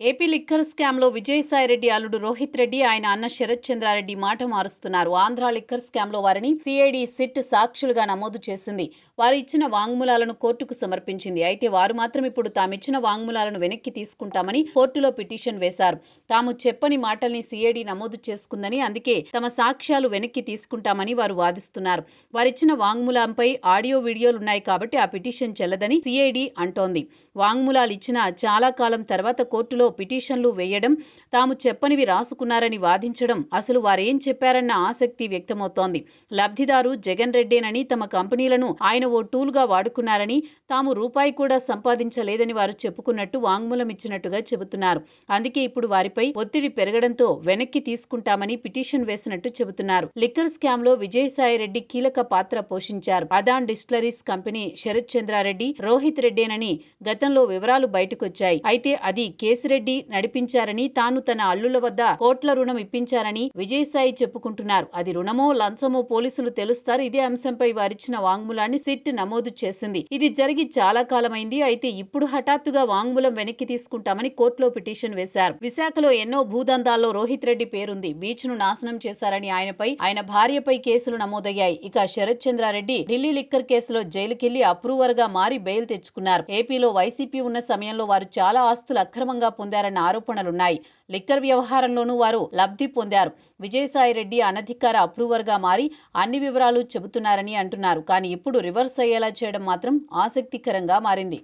AP liquor scam లో విజయసాయిరెడ్డి అల్లుడు రోహిత్ రెడ్డి ఆయన అన్న శరత్ చంద్రారెడ్డి మాట మారుస్తున్నారు. ఆంధ్ర లిక్కర్ స్కామ్ లో వారిని సిఐడి సిట్ సాక్షులుగా నమోదు చేసింది. వారు ఇచ్చిన వాంగ్మూలాలను కోర్టుకు సమర్పించింది. అయితే వారు మాత్రం ఇప్పుడు తామిచ్చిన వాంగ్మూలాలను వెనక్కి తీసుకుంటామని కోర్టులో పిటిషన్ వేశారు. తాము చెప్పని మాటల్ని సిఐడి నమోదు చేసుకుందని, అందుకే తమ సాక్ష్యాలు వెనక్కి తీసుకుంటామని వారు వాదిస్తున్నారు. వారిచ్చిన వాంగ్మూలంపై ఆడియో వీడియోలున్నాయి కాబట్టి ఆ పిటిషన్ చెల్లదని సిఐడి అంటోంది. వాంగ్మూలాలు ఇచ్చిన చాలా కాలం తర్వాత కోర్టులో పిటిషన్లు వేయడం, తాము చెప్పనివి రాసుకున్నారని వాదించడం, అసలు వారేం చెప్పారన్న ఆసక్తి వ్యక్తమవుతోంది. లబ్ధిదారు జగన్ రెడ్డేనని, తమ కంపెనీలను ఆయన ఓ టూల్గా వాడుకున్నారని, తాము రూపాయి కూడా సంపాదించలేదని వారు చెప్పుకున్నట్టు వాంగ్మూలం ఇచ్చినట్టుగా చెబుతున్నారు. అందుకే ఇప్పుడు వారిపై ఒత్తిడి పెరగడంతో వెనక్కి తీసుకుంటామని పిటిషన్ వేసినట్టు చెబుతున్నారు. లిక్కర్ స్కామ్ లో విజయసాయిరెడ్డి కీలక పాత్ర పోషించారు. అదాన్ డిస్టిలరీస్ కంపెనీ శరత్ చంద్రారెడ్డి, రోహిత్ రెడ్డేనని గతంలో వివరాలు బయటకొచ్చాయి. అయితే అది కేసిరెడ్డి నడిపించారని, తాను తన అల్లుల వద్ద కోట్ల రుణం ఇప్పించారని విజయసాయి చెప్పుకుంటున్నారు. అది రుణమో లంచమో పోలీసులు తెలుస్తారు. ఇదే అంశంపై వారిచ్చిన వాంగ్మూలాన్ని సిట్ నమోదు చేసింది. ఇది జరిగి చాలా కాలమైంది. అయితే ఇప్పుడు హఠాత్తుగా వాంగ్మూలం వెనక్కి తీసుకుంటామని కోర్టులో పిటిషన్ వేశారు. విశాఖలో ఎన్నో భూదందాల్లో రోహిత్ రెడ్డి పేరుంది. బీచ్ ను నాశనం చేశారని ఆయనపై, ఆయన భార్యపై కేసులు నమోదయ్యాయి. ఇక శరత్ చంద్రారెడ్డి ఢిల్లీ లిక్కర్ కేసులో జైలుకెళ్లి అప్రూవర్ గా మారి బెయిల్ తెచ్చుకున్నారు. ఏపీలో వైసీపీ ఉన్న సమయంలో వారు చాలా ఆస్తులు అక్రమంగా పొందారన్న ఆరోపణలున్నాయి. లిక్కర్ వ్యవహారంలోనూ వారు లబ్ధి పొందారు. విజయసాయిరెడ్డి అనధికార అప్రూవర్ గా మారి అన్ని వివరాలు చెబుతున్నారని అంటున్నారు. కానీ ఇప్పుడు రివర్స్ అయ్యేలా చేయడం మాత్రం ఆసక్తికరంగా మారింది.